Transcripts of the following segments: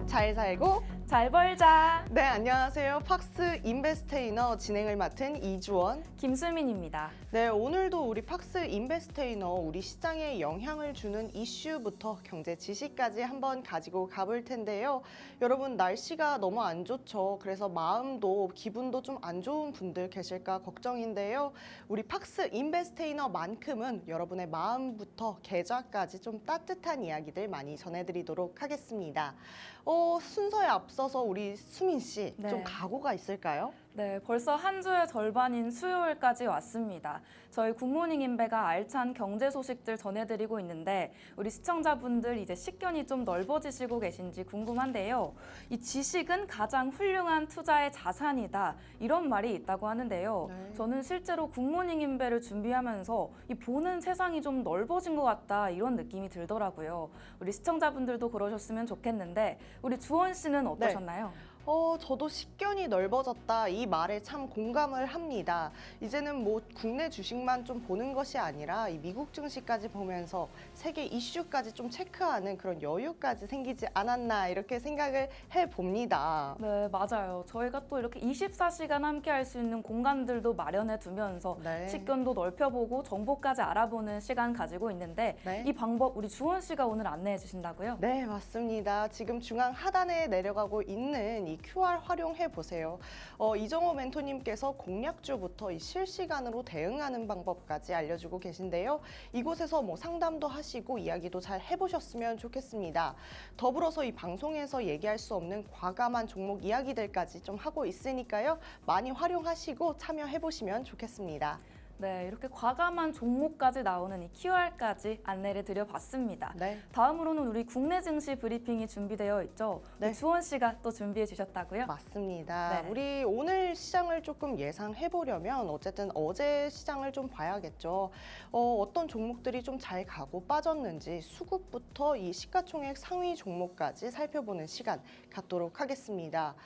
잘 살고 잘 벌자. 네, 안녕하세요. 팍스 인베스테이너 진행을 맡은 이주원 김수민입니다. 네, 오늘도 우리 팍스 인베스테이너 우리 시장에 영향을 주는 이슈부터 경제 지식까지 한번 가지고 가볼 텐데요. 여러분, 날씨가 너무 안 좋죠. 그래서 마음도 기분도 좀 안 좋은 분들 계실까 걱정인데요. 우리 팍스 인베스테이너만큼은 여러분의 마음부터 계좌까지 좀 따뜻한 이야기들 많이 전해드리도록 하겠습니다. 순서에 앞서서 우리 수민 씨, 네. 좀 각오가 있을까요? 네, 벌써 한 주의 절반인 수요일까지 왔습니다. 저희 굿모닝 인베가 알찬 경제 소식들 전해드리고 있는데 우리 시청자분들 이제 식견이 좀 넓어지시고 계신지 궁금한데요. 이 지식은 가장 훌륭한 투자의 자산이다. 이런 말이 있다고 하는데요. 네. 저는 실제로 굿모닝 인베를 준비하면서 이 보는 세상이 좀 넓어진 것 같다. 이런 느낌이 들더라고요. 우리 시청자분들도 그러셨으면 좋겠는데 우리 주원 씨는 어떠셨나요? 저도 식견이 넓어졌다 이 말에 참 공감을 합니다. 이제는 뭐 국내 주식만 좀 보는 것이 아니라 이 미국 증시까지 보면서 세계 이슈까지 좀 체크하는 그런 여유까지 생기지 않았나 이렇게 생각을 해봅니다. 네, 맞아요. 저희가 또 이렇게 24시간 함께 할 수 있는 공간들도 마련해 두면서 네. 식견도 넓혀보고 정보까지 알아보는 시간 가지고 있는데 네. 이 방법 우리 주원 씨가 오늘 안내해 주신다고요? 네, 맞습니다. 지금 중앙 하단에 내려가고 있는 이 QR 활용해 보세요. 이정호 멘토님께서 공략주부터 이 실시간으로 대응하는 방법까지 알려주고 계신데요. 이곳에서 뭐 상담도 하시고 이야기도 잘 해보셨으면 좋겠습니다. 더불어서 이 방송에서 얘기할 수 없는 과감한 종목 이야기들까지 좀 하고 있으니까요. 많이 활용하시고 참여해 보시면 좋겠습니다. 네, 이렇게 과감한 종목까지 나오는 이 QR까지 안내를 드려봤습니다. 네. 다음으로는 우리 국내 증시 브리핑이 준비되어 있죠. 네. 주원 씨가 또 준비해 주셨다고요? 맞습니다. 네. 우리 오늘 시장을 조금 예상해 보려면 어쨌든 어제 시장을 좀 봐야겠죠. 어떤 종목들이 좀 잘 가고 빠졌는지 수급부터 이 시가총액 상위 종목까지 살펴보는 시간 갖도록 하겠습니다.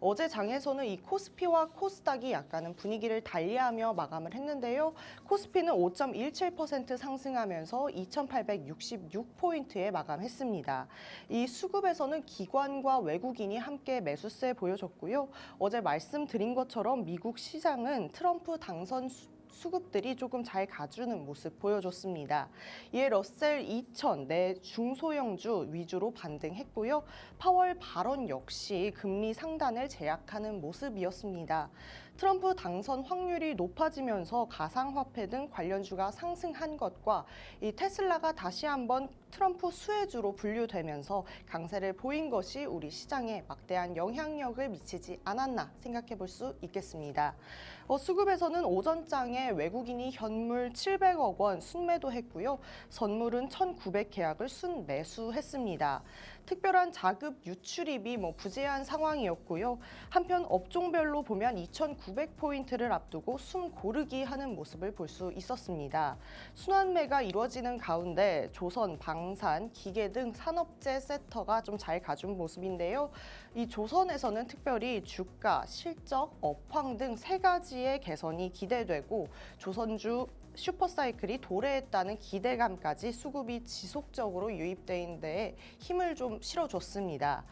어제 장에서는 이 코스피와 코스닥이 약간은 분위기를 달리하며 마감을 했는데요. 코스피는 5.17% 상승하면서 2,866포인트에 마감했습니다. 이 수급에서는 기관과 외국인이 함께 매수세 보여줬고요. 어제 말씀드린 것처럼 미국 시장은 트럼프 당선 수급들이 조금 잘 가주는 모습 보여줬습니다. 이에 러셀 2000 내 중소형주 위주로 반등했고요. 파월 발언 역시 금리 상단을 제약하는 모습이었습니다. 트럼프 당선 확률이 높아지면서 가상화폐 등 관련주가 상승한 것과 이 테슬라가 다시 한번 트럼프 수혜주로 분류되면서 강세를 보인 것이 우리 시장에 막대한 영향력을 미치지 않았나 생각해 볼 수 있겠습니다. 수급에서는 오전장에 외국인이 현물 700억 원 순매도했고요. 선물은 1,900계약을 순매수했습니다. 특별한 자급 유출입이 부재한 상황이었고요. 한편 업종별로 보면 2,900포인트를 앞두고 숨 고르기 하는 모습을 볼 수 있었습니다. 순환매가 이루어지는 가운데 조선, 방산, 기계 등 산업재 섹터가 좀 잘 가준 모습인데요. 이 조선에서는 특별히 주가, 실적, 업황 등 세 가지의 개선이 기대되고 조선주 슈퍼사이클이 도래했다는 기대감까지 수급이 지속적으로 유입된 데에 힘을 좀 실어줬습니다.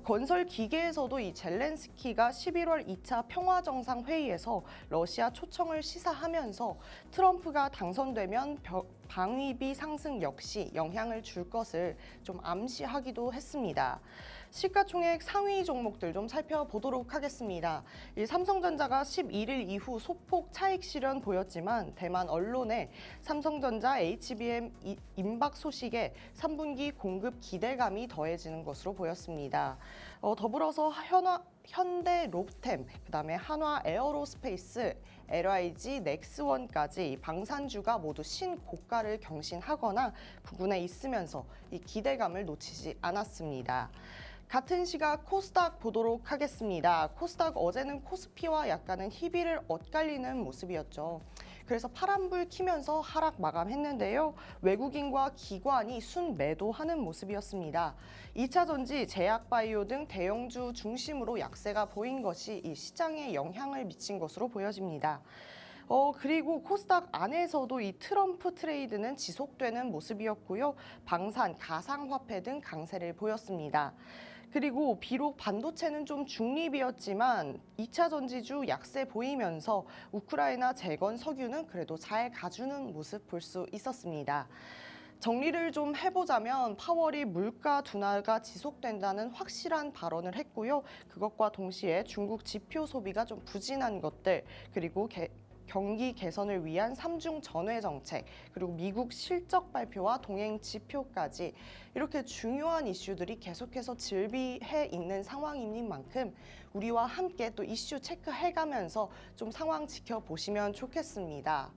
건설 기계에서도 이 젤렌스키가 11월 2차 평화정상회의에서 러시아 초청을 시사하면서 트럼프가 당선되면 방위비 상승 역시 영향을 줄 것을 좀 암시하기도 했습니다. 시가총액 상위 종목들 좀 살펴보도록 하겠습니다. 이 삼성전자가 11일 이후 소폭 차익 실현 보였지만 대만 언론에 삼성전자 HBM 임박 소식에 3분기 공급 기대감이 더해지는 것으로 보였습니다. 더불어서 현대 롭템, 그다음에 한화 에어로스페이스, LIG, 넥스원까지 방산주가 모두 신고가를 경신하거나 부근에 있으면서 이 기대감을 놓치지 않았습니다. 같은 시각 코스닥 보도록 하겠습니다. 코스닥 어제는 코스피와 약간은 희비를 엇갈리는 모습이었죠. 그래서 파란불 키면서 하락 마감했는데요. 외국인과 기관이 순매도하는 모습이었습니다. 2차 전지, 제약바이오 등 대형주 중심으로 약세가 보인 것이 이 시장에 영향을 미친 것으로 보여집니다. 그리고 코스닥 안에서도 이 트럼프 트레이드는 지속되는 모습이었고요. 방산, 가상화폐 등 강세를 보였습니다. 그리고 비록 반도체는 좀 중립이었지만 2차 전지주 약세 보이면서 우크라이나 재건 석유는 그래도 잘 가주는 모습 볼 수 있었습니다. 정리를 좀 해보자면 파월이 물가 둔화가 지속된다는 확실한 발언을 했고요. 그것과 동시에 중국 지표 소비가 좀 부진한 것들, 그리고 경기 개선을 위한 삼중 전외 정책, 그리고 미국 실적 발표와 동행 지표까지 이렇게 중요한 이슈들이 계속해서 질비해 있는 상황인 만큼 우리와 함께 또 이슈 체크해가면서 좀 상황 지켜보시면 좋겠습니다.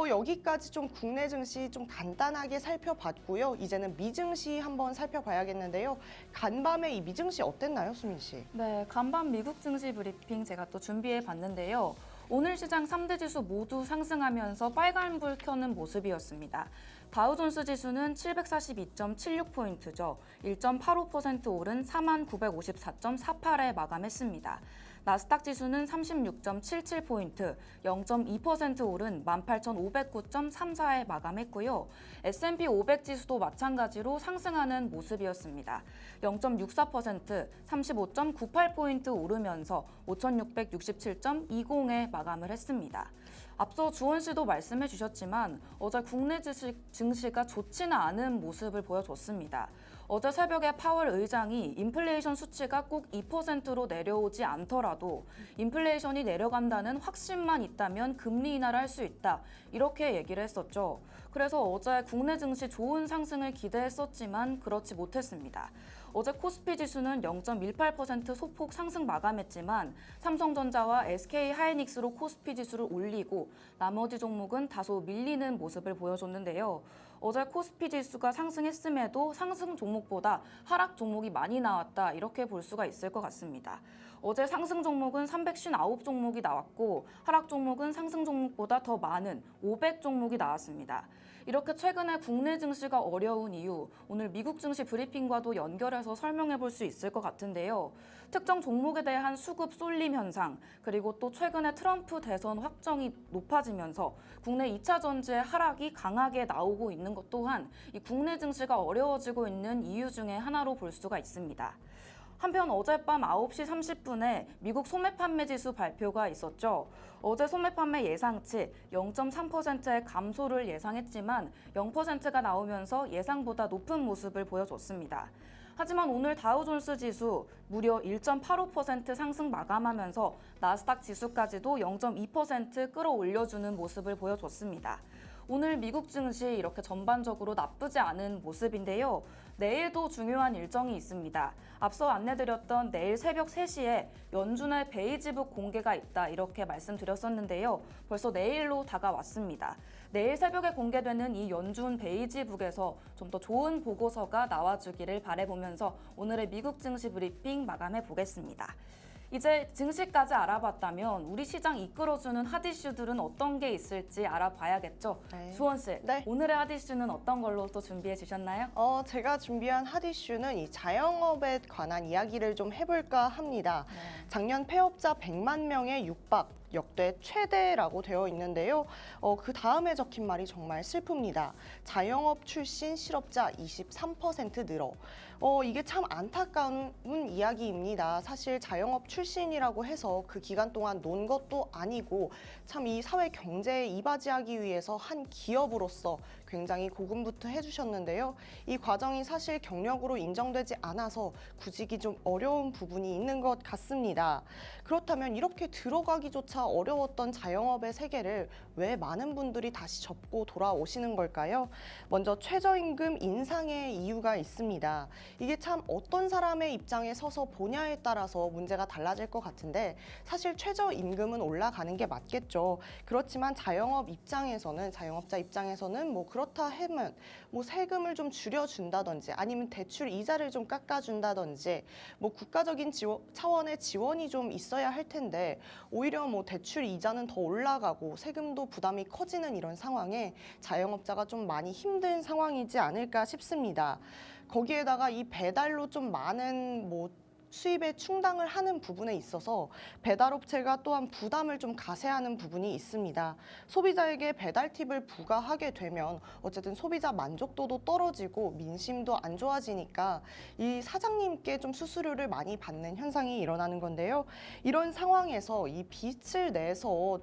여기까지 좀 국내 증시 좀 간단하게 살펴봤고요. 이제는 미증시 한번 살펴봐야겠는데요. 간밤에 이 미증시 어땠나요, 수민 씨? 네, 간밤 미국 증시 브리핑 제가 또 준비해 봤는데요. 오늘 시장 3대 지수 모두 상승하면서 빨간불 켜는 모습이었습니다. 다우존스 지수는 742.76포인트죠. 1.85% 오른 4954.48에 마감했습니다. 나스닥 지수는 36.77포인트, 0.2% 오른 18,509.34에 마감했고요. S&P 500 지수도 마찬가지로 상승하는 모습이었습니다. 0.64%, 35.98포인트 오르면서 5,667.20에 마감을 했습니다. 앞서 주원 씨도 말씀해 주셨지만 어제 국내 증시가 좋지는 않은 모습을 보여줬습니다. 어제 새벽에 파월 의장이 인플레이션 수치가 꼭 2%로 내려오지 않더라도 인플레이션이 내려간다는 확신만 있다면 금리 인하를 할 수 있다. 이렇게 얘기를 했었죠. 그래서 어제 국내 증시 좋은 상승을 기대했었지만 그렇지 못했습니다. 어제 코스피 지수는 0.18% 소폭 상승 마감했지만 삼성전자와 SK하이닉스로 코스피 지수를 올리고 나머지 종목은 다소 밀리는 모습을 보여줬는데요. 어제 코스피 지수가 상승했음에도 상승 종목보다 하락 종목이 많이 나왔다 이렇게 볼 수가 있을 것 같습니다. 어제 상승 종목은 359종목이 나왔고 하락 종목은 상승 종목보다 더 많은 500종목이 나왔습니다. 이렇게 최근에 국내 증시가 어려운 이유, 오늘 미국 증시 브리핑과도 연결해서 설명해 볼 수 있을 것 같은데요. 특정 종목에 대한 수급 쏠림 현상, 그리고 또 최근에 트럼프 대선 확정이 높아지면서 국내 2차 전지의 하락이 강하게 나오고 있는 것 또한 이 국내 증시가 어려워지고 있는 이유 중에 하나로 볼 수가 있습니다. 한편 어젯밤 9시 30분에 미국 소매 판매 지수 발표가 있었죠. 어제 소매 판매 예상치 0.3%의 감소를 예상했지만 0%가 나오면서 예상보다 높은 모습을 보여줬습니다. 하지만 오늘 다우존스 지수 무려 1.85% 상승 마감하면서 나스닥 지수까지도 0.2% 끌어올려주는 모습을 보여줬습니다. 오늘 미국 증시 이렇게 전반적으로 나쁘지 않은 모습인데요. 내일도 중요한 일정이 있습니다. 앞서 안내드렸던 내일 새벽 3시에 연준의 베이지북 공개가 있다 이렇게 말씀드렸었는데요. 벌써 내일로 다가왔습니다. 내일 새벽에 공개되는 이 연준 베이지북에서 좀 더 좋은 보고서가 나와주기를 바라보면서 오늘의 미국 증시 브리핑 마감해 보겠습니다. 이제 증시까지 알아봤다면 우리 시장 이끌어주는 핫이슈들은 어떤 게 있을지 알아봐야겠죠. 네. 수원 씨, 네. 오늘의 핫이슈는 어떤 걸로 또 준비해 주셨나요? 제가 준비한 핫 이슈는 이 자영업에 관한 이야기를 좀 해볼까 합니다. 작년 폐업자 100만 명에 육박, 역대 최대라고 되어 있는데요. 그 다음에 적힌 말이 정말 슬픕니다. 자영업 출신 실업자 23% 늘어. 이게 참 안타까운 이야기입니다. 사실 자영업 출신이라고 해서 그 기간 동안 논 것도 아니고 참 이 사회 경제에 이바지하기 위해서 한 기업으로서 굉장히 고군분투 해주셨는데요. 이 과정이 사실 경력으로 인정되지 않아서 구직이 좀 어려운 부분이 있는 것 같습니다. 그렇다면 이렇게 들어가기조차 어려웠던 자영업의 세계를 왜 많은 분들이 다시 접고 돌아오시는 걸까요? 먼저 최저임금 인상의 이유가 있습니다. 이게 참 어떤 사람의 입장에 서서 보냐에 따라서 문제가 달라질 것 같은데 사실 최저임금은 올라가는 게 맞겠죠. 그렇지만 자영업자 입장에서는 뭐 그렇다 하면 뭐 세금을 좀 줄여준다든지 아니면 대출 이자를 좀 깎아준다든지 뭐 국가적인 차원의 지원이 좀 있어야 할 텐데 오히려 뭐 대출 이자는 더 올라가고 세금도 부담이 커지는 이런 상황에 자영업자가 좀 많이 힘든 상황이지 않을까 싶습니다. 거기에다가 이 배달로 좀 많은 뭐 수입에 충당을 하는 부분에 있어서 배달업체가 또한 부담을 좀 가세하는 부분이 있습니다. 소비자에게 배달 팁을 부과하게 되면 어쨌든 소비자 만족도도 떨어지고 민심도 안 좋아지니까 이 사장님께 좀 수수료를 많이 받는 현상이 일어나는 건데요. 이런 상황에서 이 빚을 내서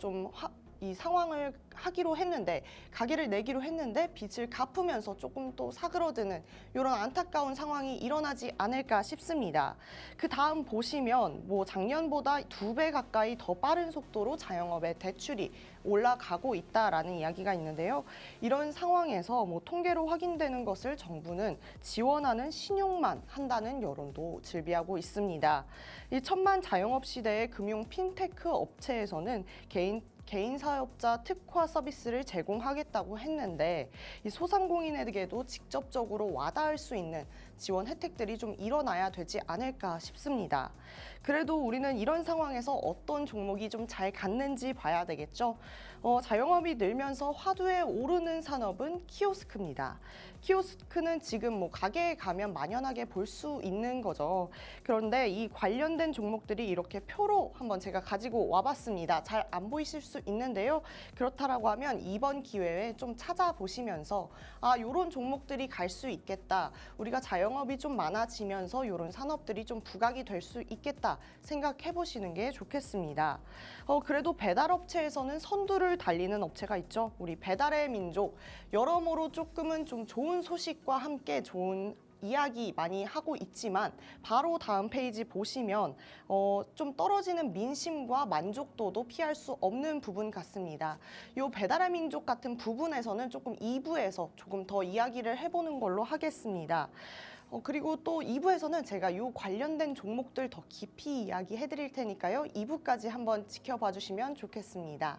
이 상황을 하기로 했는데 가게를 내기로 했는데 빚을 갚으면서 조금 또 사그러드는 이런 안타까운 상황이 일어나지 않을까 싶습니다. 그 다음 보시면 뭐 작년보다 2배 가까이 더 빠른 속도로 자영업의 대출이 올라가고 있다라는 이야기가 있는데요. 이런 상황에서 뭐 통계로 확인되는 것을 정부는 지원하는 신용만 한다는 여론도 즐비하고 있습니다. 이 천만 자영업 시대의 금융 핀테크 업체에서는 개인 사업자 특화 서비스를 제공하겠다고 했는데 이 소상공인에게도 직접적으로 와닿을 수 있는 지원 혜택들이 좀 일어나야 되지 않을까 싶습니다. 그래도 우리는 이런 상황에서 어떤 종목이 좀 잘 갔는지 봐야 되겠죠. 자영업이 늘면서 화두에 오르는 산업은 키오스크입니다. 키오스크는 지금 뭐 가게에 가면 만연하게 볼 수 있는 거죠. 그런데 이 관련된 종목들이 이렇게 표로 한번 제가 가지고 와봤습니다. 잘 안 보이실 수 있는데요. 그렇다라고 하면 이번 기회에 좀 찾아보시면서 이런 종목들이 갈 수 있겠다. 우리가 자영업이 좀 많아지면서 이런 산업들이 좀 부각이 될 수 있겠다 생각해 보시는 게 좋겠습니다. 그래도 배달업체에서는 선두를 달리는 업체가 있죠. 우리 배달의 민족. 여러모로 조금은 좀 좋은 소식과 함께 좋은 이야기 많이 하고 있지만 바로 다음 페이지 보시면 좀 떨어지는 민심과 만족도도 피할 수 없는 부분 같습니다. 이 배달의 민족 같은 부분에서는 조금 2부에서 조금 더 이야기를 해보는 걸로 하겠습니다. 그리고 또 2부에서는 제가 이 관련된 종목들 더 깊이 이야기해 드릴 테니까요. 2부까지 한번 지켜봐 주시면 좋겠습니다.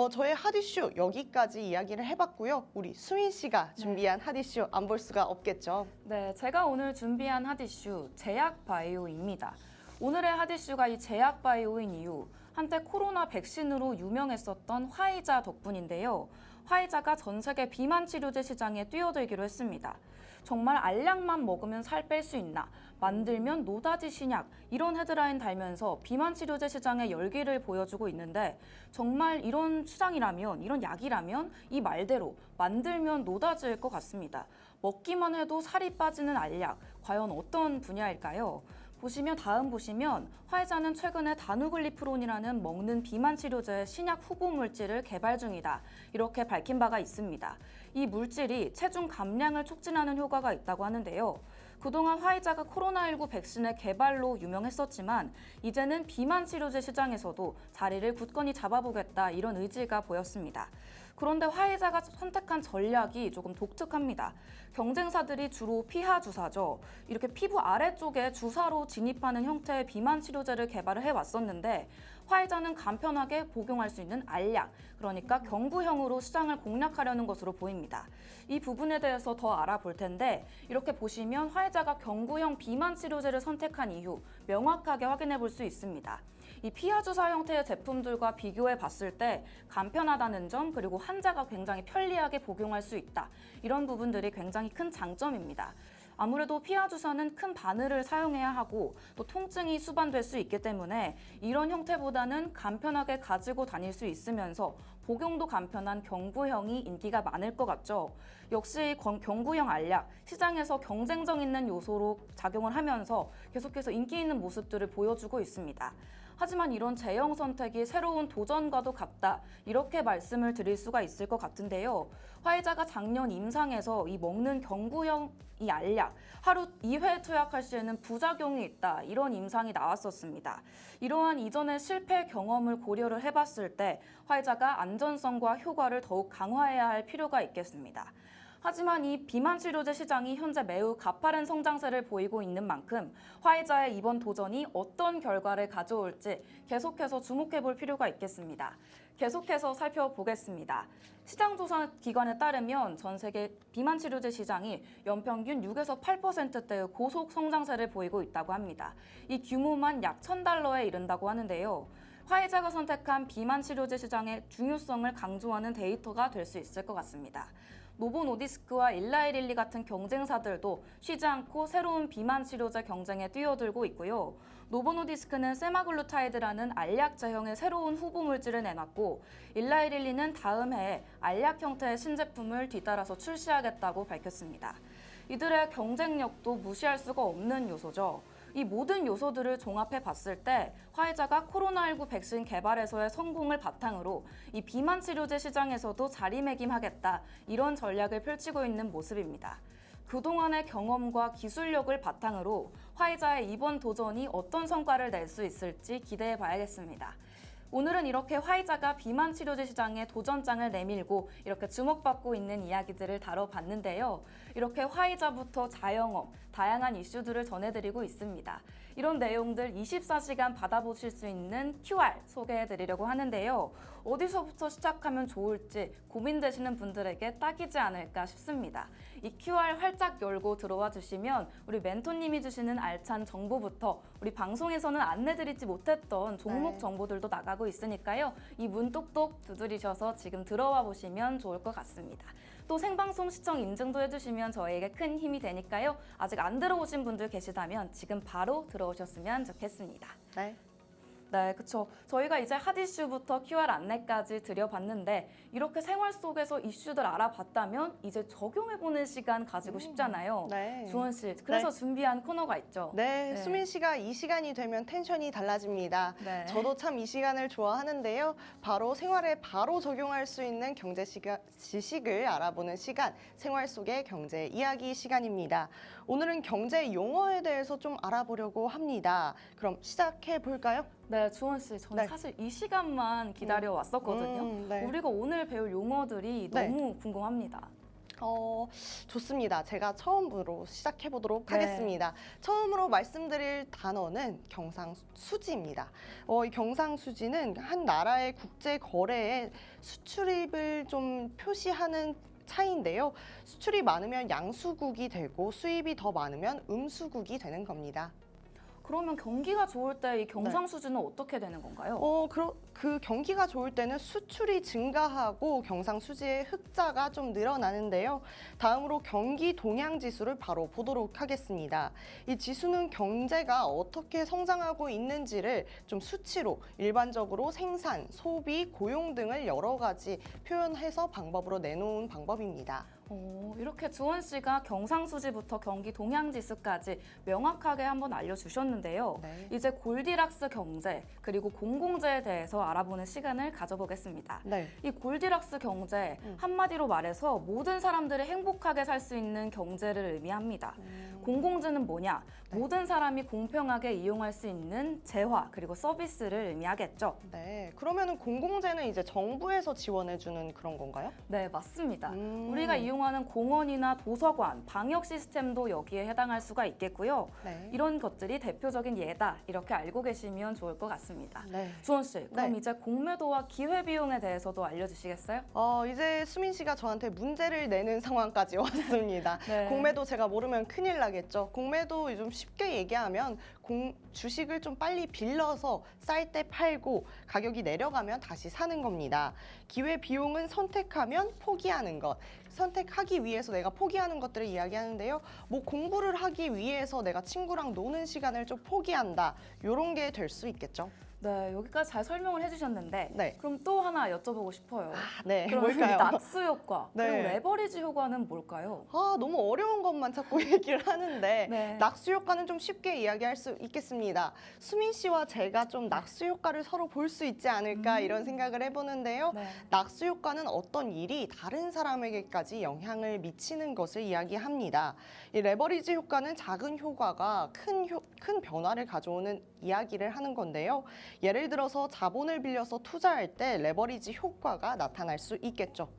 저의 핫이슈 여기까지 이야기를 해봤고요. 우리 수민 씨가 준비한 핫이슈 안 볼 수가 없겠죠. 네, 제가 오늘 준비한 핫이슈 제약 바이오입니다. 오늘의 핫이슈가 이 제약 바이오인 이유, 한때 코로나 백신으로 유명했었던 화이자 덕분인데요. 화이자가 전 세계 비만 치료제 시장에 뛰어들기로 했습니다. 정말 알약만 먹으면 살 뺄 수 있나? 만들면 노다지 신약 이런 헤드라인 달면서 비만 치료제 시장의 열기를 보여주고 있는데 정말 이런 시장이라면 이런 약이라면 이 말대로 만들면 노다지일 것 같습니다. 먹기만 해도 살이 빠지는 알약 과연 어떤 분야일까요? 다음 보시면 화이자는 최근에 다누글리프론이라는 먹는 비만 치료제 신약 후보 물질을 개발 중이다. 이렇게 밝힌 바가 있습니다. 이 물질이 체중 감량을 촉진하는 효과가 있다고 하는데요. 그동안 화이자가 코로나19 백신의 개발로 유명했었지만 이제는 비만 치료제 시장에서도 자리를 굳건히 잡아보겠다 이런 의지가 보였습니다. 그런데 화이자가 선택한 전략이 조금 독특합니다. 경쟁사들이 주로 피하 주사죠. 이렇게 피부 아래쪽에 주사로 진입하는 형태의 비만 치료제를 개발을 해왔었는데 화이자는 간편하게 복용할 수 있는 알약, 그러니까 경구형으로 시장을 공략하려는 것으로 보입니다. 이 부분에 대해서 더 알아볼 텐데 이렇게 보시면 화이자가 경구형 비만 치료제를 선택한 이유 명확하게 확인해 볼 수 있습니다. 이 피하 주사 형태의 제품들과 비교해 봤을 때 간편하다는 점 그리고 환자가 굉장히 편리하게 복용할 수 있다. 이런 부분들이 굉장히 큰 장점입니다. 아무래도 피하 주사는 큰 바늘을 사용해야 하고 또 통증이 수반될 수 있기 때문에 이런 형태보다는 간편하게 가지고 다닐 수 있으면서 복용도 간편한 경구형이 인기가 많을 것 같죠. 역시 경구형 알약, 시장에서 경쟁력 있는 요소로 작용을 하면서 계속해서 인기 있는 모습들을 보여주고 있습니다. 하지만 이런 제형 선택이 새로운 도전과도 같다. 이렇게 말씀을 드릴 수가 있을 것 같은데요. 화이자가 작년 임상에서 이 먹는 경구형 이 알약, 하루 2회 투약할 시에는 부작용이 있다. 이런 임상이 나왔었습니다. 이러한 이전의 실패 경험을 고려를 해봤을 때 화이자가 안전성과 효과를 더욱 강화해야 할 필요가 있겠습니다. 하지만 이 비만 치료제 시장이 현재 매우 가파른 성장세를 보이고 있는 만큼 화이자의 이번 도전이 어떤 결과를 가져올지 계속해서 주목해 볼 필요가 있겠습니다. 계속해서 살펴보겠습니다. 시장조사 기관에 따르면 전 세계 비만 치료제 시장이 연평균 6에서 8%대의 고속 성장세를 보이고 있다고 합니다. 이 규모만 약 $1,000에 이른다고 하는데요. 화이자가 선택한 비만 치료제 시장의 중요성을 강조하는 데이터가 될 수 있을 것 같습니다. 노보 노디스크와 일라이릴리 같은 경쟁사들도 쉬지 않고 새로운 비만 치료제 경쟁에 뛰어들고 있고요. 노보 노디스크는 세마글루타이드라는 알약 제형의 새로운 후보 물질을 내놨고 일라이릴리는 다음 해에 알약 형태의 신제품을 뒤따라서 출시하겠다고 밝혔습니다. 이들의 경쟁력도 무시할 수가 없는 요소죠. 이 모든 요소들을 종합해 봤을 때 화이자가 코로나19 백신 개발에서의 성공을 바탕으로 이 비만 치료제 시장에서도 자리매김하겠다 이런 전략을 펼치고 있는 모습입니다. 그동안의 경험과 기술력을 바탕으로 화이자의 이번 도전이 어떤 성과를 낼 수 있을지 기대해 봐야겠습니다. 오늘은 이렇게 화이자가 비만 치료제 시장에 도전장을 내밀고 이렇게 주목받고 있는 이야기들을 다뤄봤는데요. 이렇게 화이자부터 자영업, 다양한 이슈들을 전해드리고 있습니다. 이런 내용들 24시간 받아보실 수 있는 QR 소개해드리려고 하는데요. 어디서부터 시작하면 좋을지 고민되시는 분들에게 딱이지 않을까 싶습니다. 이 QR 활짝 열고 들어와 주시면 우리 멘토님이 주시는 알찬 정보부터 우리 방송에서는 안내드리지 못했던 종목 정보들도 나가고 있으니까요. 이 문 똑똑 두드리셔서 지금 들어와 보시면 좋을 것 같습니다. 또 생방송 시청 인증도 해주시면 저희에게 큰 힘이 되니까요. 아직 안 들어오신 분들 계시다면 지금 바로 들어오셨으면 좋겠습니다. 네, 그렇죠. 저희가 이제 핫 이슈부터 QR 안내까지 드려봤는데 이렇게 생활 속에서 이슈들 알아봤다면 이제 적용해보는 시간 가지고 싶잖아요. 네. 주원 씨, 그래서 준비한 코너가 있죠. 네, 수민 씨가 이 시간이 되면 텐션이 달라집니다. 네. 저도 참 이 시간을 좋아하는데요. 바로 생활에 바로 적용할 수 있는 경제 지식을 알아보는 시간, 생활 속의 경제 이야기 시간입니다. 오늘은 경제 용어에 대해서 좀 알아보려고 합니다. 그럼 시작해 볼까요? 네, 주원 씨, 저는 네. 사실 이 시간만 기다려 왔었거든요. 네. 우리가 오늘 배울 용어들이 네. 너무 궁금합니다. 좋습니다. 제가 처음으로 시작해 보도록 네. 하겠습니다. 처음으로 말씀드릴 단어는 경상수지입니다. 이 경상수지는 한 나라의 국제 거래에 수출입을 좀 표시하는 차이인데요. 수출이 많으면 양수국이 되고 수입이 더 많으면 음수국이 되는 겁니다. 그러면 경기가 좋을 때 이 경상수지는 어떻게 되는 건가요? 그 경기가 좋을 때는 수출이 증가하고 경상수지의 흑자가 좀 늘어나는데요. 다음으로 경기 동향 지수를 바로 보도록 하겠습니다. 이 지수는 경제가 어떻게 성장하고 있는지를 좀 수치로 일반적으로 생산, 소비, 고용 등을 여러 가지 표현해서 방법으로 내놓은 방법입니다. 이렇게 주원 씨가 경상수지부터 경기 동향지수까지 명확하게 한번 알려주셨는데요. 네. 이제 골디락스 경제 그리고 공공재에 대해서 알아보는 시간을 가져보겠습니다. 네. 이 골디락스 경제 한마디로 말해서 모든 사람들이 행복하게 살 수 있는 경제를 의미합니다. 공공재는 뭐냐? 네. 모든 사람이 공평하게 이용할 수 있는 재화 그리고 서비스를 의미하겠죠. 네. 그러면은 공공재는 이제 정부에서 지원해주는 그런 건가요? 네, 맞습니다. 음. 우리가 이용하는 공원이나 도서관, 방역 시스템도 여기에 해당할 수가 있겠고요. 네. 이런 것들이 대표적인 예다 이렇게 알고 계시면 좋을 것 같습니다. 네. 주원 씨, 그럼 네. 이제 공매도와 기회비용에 대해서도 알려주시겠어요? 이제 수민 씨가 저한테 문제를 내는 상황까지 왔습니다. 네. 공매도 제가 모르면 큰일 나겠죠. 공매도 좀 쉽게 얘기하면 주식을 좀 빨리 빌려서 쌀 때 팔고 가격이 내려가면 다시 사는 겁니다. 기회 비용은 선택하면 포기하는 것. 선택하기 위해서 내가 포기하는 것들을 이야기하는데요. 뭐 공부를 하기 위해서 내가 친구랑 노는 시간을 좀 포기한다. 이런 게 될 수 있겠죠. 네, 여기까지 잘 설명을 해주셨는데 네. 그럼 또 하나 여쭤보고 싶어요. 네, 그럼 뭘까요? 낙수 효과 네. 그리고 레버리지 효과는 뭘까요? 너무 어려운 것만 자꾸 얘기를 하는데 네. 낙수 효과는 좀 쉽게 이야기할 수 있겠습니다. 수민 씨와 제가 좀 낙수 효과를 서로 볼 수 있지 않을까 이런 생각을 해보는데요. 네. 낙수 효과는 어떤 일이 다른 사람에게까지 영향을 미치는 것을 이야기합니다. 이 레버리지 효과는 작은 효과가 큰 변화를 가져오는 이야기를 하는 건데요. 예를 들어서 자본을 빌려서 투자할 때 레버리지 효과가 나타날 수 있겠죠.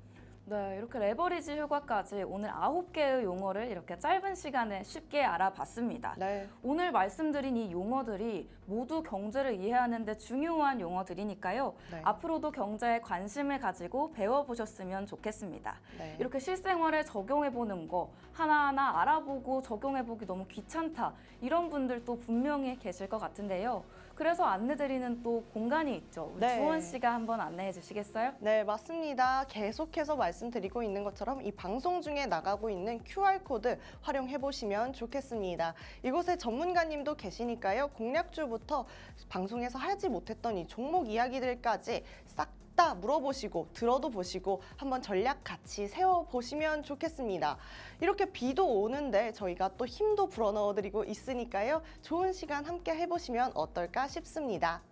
네, 이렇게 레버리지 효과까지 오늘 9개의 용어를 이렇게 짧은 시간에 쉽게 알아봤습니다. 네. 오늘 말씀드린 이 용어들이 모두 경제를 이해하는 데 중요한 용어들이니까요. 네. 앞으로도 경제에 관심을 가지고 배워보셨으면 좋겠습니다. 네. 이렇게 실생활에 적용해보는 거 하나하나 알아보고 적용해보기 너무 귀찮다 이런 분들도 분명히 계실 것 같은데요. 그래서 안내드리는 또 공간이 있죠. 우리 네. 주원 씨가 한번 안내해 주시겠어요? 네, 맞습니다. 계속해서 말씀드리고 있는 것처럼 이 방송 중에 나가고 있는 QR코드 활용해 보시면 좋겠습니다. 이곳에 전문가님도 계시니까요. 공략주부터 방송에서 하지 못했던 이 종목 이야기들까지 싹 다 물어보시고 들어도 보시고 한번 전략 같이 세워보시면 좋겠습니다. 이렇게 비도 오는데 저희가 또 힘도 불어넣어드리고 있으니까요. 좋은 시간 함께 해보시면 어떨까 싶습니다.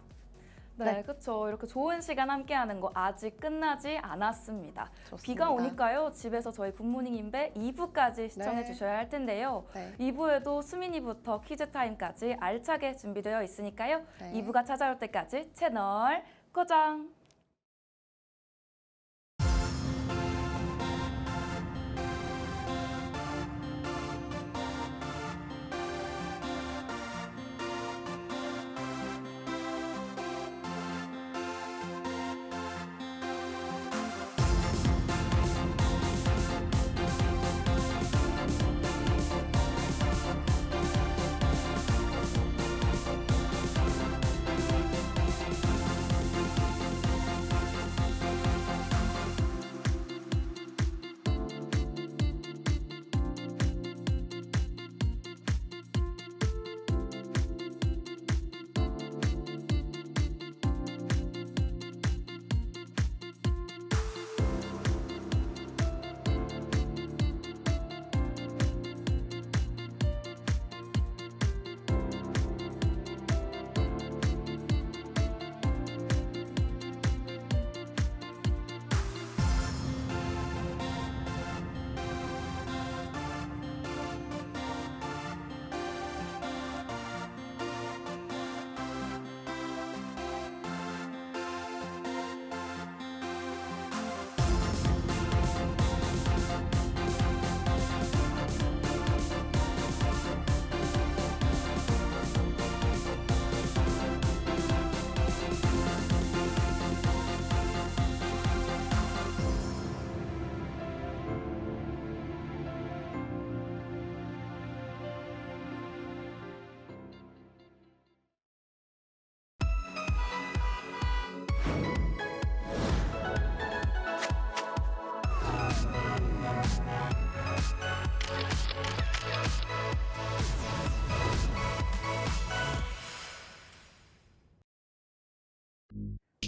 네, 그렇죠. 이렇게 좋은 시간 함께하는 거 아직 끝나지 않았습니다. 좋습니다. 비가 오니까요. 집에서 저희 굿모닝 임배 2부까지 시청해 네. 주셔야 할 텐데요. 네. 2부에도 수민이부터 퀴즈 타임까지 알차게 준비되어 있으니까요. 네. 2부가 찾아올 때까지 채널 고정!